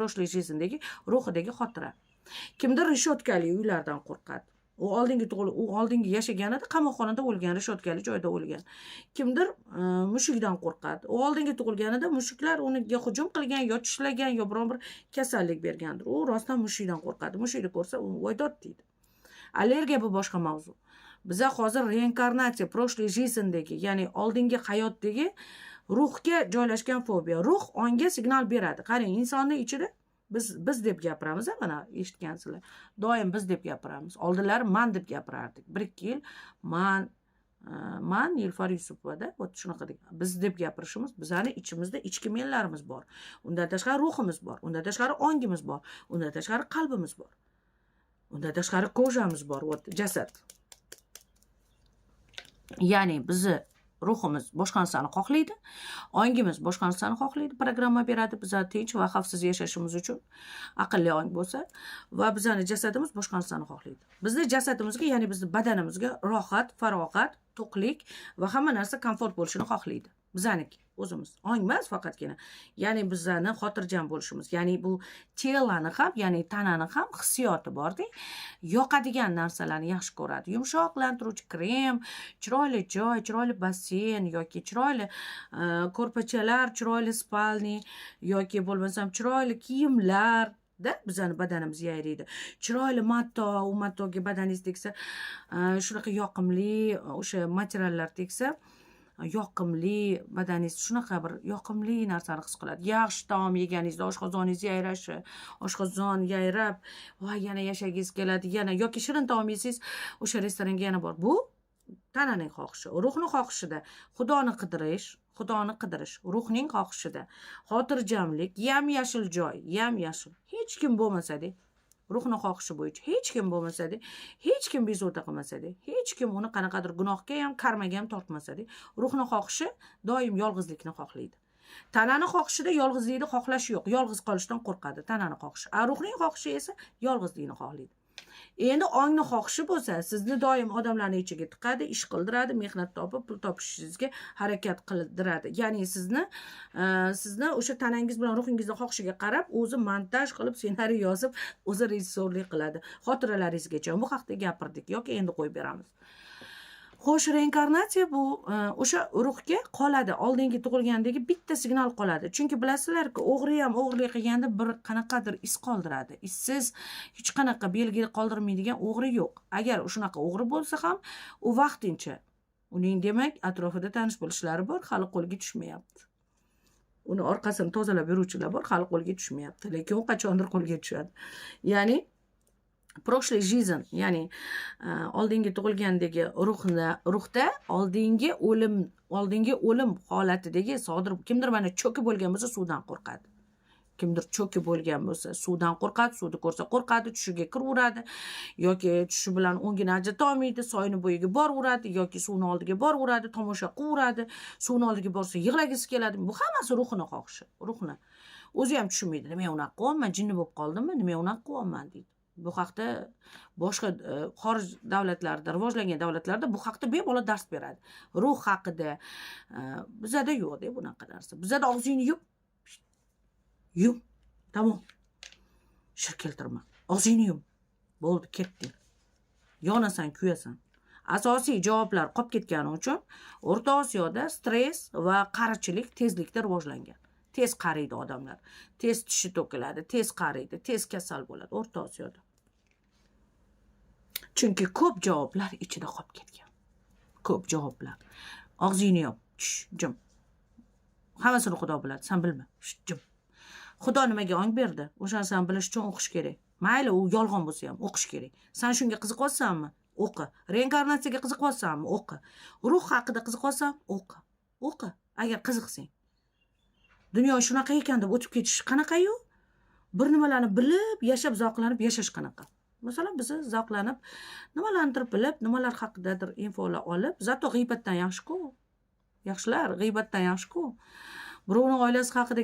proshli жизньdagi ruhidagi xotira. Kimdir rishotkali uylardan qo'rqadi. U oldingi yashaganida qamoqxonada o'lgan, rishotkali joyda o'lgan. Kimdir mushukdan qo'rqadi. U oldingi tug'ilganida mushuklar uniga hujum qilgan, yo tishlagan, yo biron bir kasallik bergandir. U rostdan mushukdan qo'rqadi. Mushukni ko'rsa u voydod deydi. Allergiya bu boshqa mavzu. Biza hozir reinkarnatsiya, proshli жизньdagi, ya'ni oldingi hayotdagi ruhga joylashgan fobiya. Ruh onga signal beradi. Qarang, insonning ichida biz deb gapiramiz, mana eshitgansizlar. Doim biz deb gapiramiz. Oldinlari man deb gapirardik. 1-2 yil man Nilufar Yusupova shunaqa biz deb gapirishimiz, bizning ichimizda ichki menlarimiz bor. Undan tashqari ruhimiz bor, undan tashqari ongimiz bor, undan tashqari qalbimiz bor. Undan tashqari ko'jamiz bor, jasad. Ya'ni bizni ruhimiz boshqa narsani xohlaydi, ongimiz boshqa narsani xohlaydi, programma beradi bizga tinch va xavfsiz yashashimiz uchun aqlli ong bo'lsa, va bizning jasadimiz boshqa narsani xohlaydi. Bizning jasadimizga, ya'ni bizning badanimizga rohat, farog'at, to'qlik va hamma narsa komfort bo'lishini xohlaydi. Bizaniki o'zimiz. Ong emas faqatgina. Ya'ni bizani xotirjam bo'lishimiz, ya'ni bu telani ham, ya'ni tanani ham hissiyoti borda, yoqadigan narsalarni yaxshi ko'radi. Yumshoqlantiruvchi krem, chiroyli joy, chiroyli basseyn yoki chiroyli ko'rpachalar, chiroyli spalni yoki bo'lmasam chiroyli kiyimlar bizani badanimiz yayraydi. Chiroyli matto, u mattoga badaningiz tegsa, shunaqa yoqimli o'sha materiallar tegsa, yoqimli badaningiz shunaqa bir yoqimli narsani his qiladi. Yaxshi taom yeganingizda oshqozoningiz yayrashi, oshqozon yayrab, va yana yashagingiz keladi, yana yoki shirin taom yesangiz, o'sha restoranga yana bor. Bu tananing xohishi, ruhning xohishida, Xudoni qidirish, ruhning xohishida, xotirjamlik, yam-yashil joy, yam-yashil. Hech kim bo'lmasa-da, ruhni xohishi bo'yicha hech kim bo'lmasa-da, hech kim bezovta qilmasa-da, hech kim uni qanaqadir gunohga ham, karmaga ham tortmasa-da, ruhni xohishi doim yolg'izlikni xohlaydi. Tanani xohishida yolg'izlikni xohlash yo'q, yolg'iz qolishdan qo'rqadi tananing xohishi. Ruhning xohishi esa yolg'izlikni xohlaydi. Endi ongni xohishi bo'lsa, sizni doim odamlarning ichiga tiqadi, ish qildiradi, mehnat topib, pul topishingizga harakat qildiradi. Ya'ni sizni o'sha tanangiz bilan ruhingizni xohishiga qarab, o'zi montaj qilib, ssenariy yozib, o'zi rejissyorlik qiladi. Xotiralaringizgacha bu haqda gapirdik yoki endi qo'yib beramiz. Xo'sh, reinkarnatsiya bu o'sha ruhga qoladi, oldingi tug'ilgandagi bitta signal qoladi. Chunki bilasizlar-ku, o'g'ri ham o'g'rilik qilganda bir qanaqadir iz qoldiradi. Izsiz hech qanaqa belgi qoldirmaydigan o'g'ri yo'q. Agar shunaqa o'g'ri bo'lsa ham, u vaqtincha. Uning demak atrofida tanish bilishlari bor, hali qo'lga tushmayapti. Uni orqasini tozalab yuruvchilar bor, hali qo'lga tushmayapti, lekin u qachondir qo'lga tushadi. Ya'ni proshli жизнь, ya'ni oldingi tug'ilgandagi ruhda oldingi o'lim holatidagi sodir, kimdir mana cho'kib bo'lgan bo'lsa suvdan qo'rqadi. Kimdir cho'kib bo'lgan bo'lsa suvdan qo'rqadi, suvni ko'rsa qo'rqadi, tushiga kiraveradi yoki tushi bilan o'ngini ajrata olmaydi, soyni bo'yiga boraveradi yoki suvni oldiga boraveradi, tomosha qilaveradi, suvni oldiga borsa yig'lagisi keladi. Bu hammasi ruhni xohishi, ruhni. O'zi ham tushunmaydi, nima unaqa qilyapman, jinni bo'lib qoldimmi, nima unaqa qilyapman deydi. Bu haqda boshqa xorij davlatlarda, rivojlangan davlatlarda bu haqda bemalol dars beradi. Ruh haqida. Bizada yo'q-da bunaqa narsa. Bizada og'zingni yum. Tamom. Shir keltirma. Og'zingni yum. Bo'ldi, ketding. Yonasan, kuyasan. Asosiy javoblar qolib ketgani uchun O'rta Osiyoda stress va qarichilik tezlikda rivojlangan. Tez qariydi odamlar. Tez tishi to'kiladi, tez qariydi, tez kasal bo'ladi O'rta Osiyoda. Chunki ko'p javoblar ichida qolib ketgan. Ko'p javoblar. Og'zingni yop, jim. Hammasini Xudo biladi, sen bilma, jim. Xudo nimaga ong berdi? O'sha narsani bilish uchun o'qish kerak. Mayli, u yolg'on bo'lsa ham o'qish kerak. Sen shunga qiziqyapsanmi? O'qi. Reinkarnatsiyaga qiziqyapsanmi? O'qi. Ruh haqida qiziqyapsan? O'qi. O'qi. Agar qiziqsang. Dunyo shunaqa ekan deb o'tib ketish qanaqa-yu? Bir nimalarni bilib, yashab, zavqlanib yashash qanaqa? Masalan, biz zavqlanib, nimalarnidir bilib, nimalar haqidadir infolar olib, zato g'iybatdan yaxshi-ku. Yaxshilar, g'iybatdan yaxshi-ku. Birovning oilasi haqida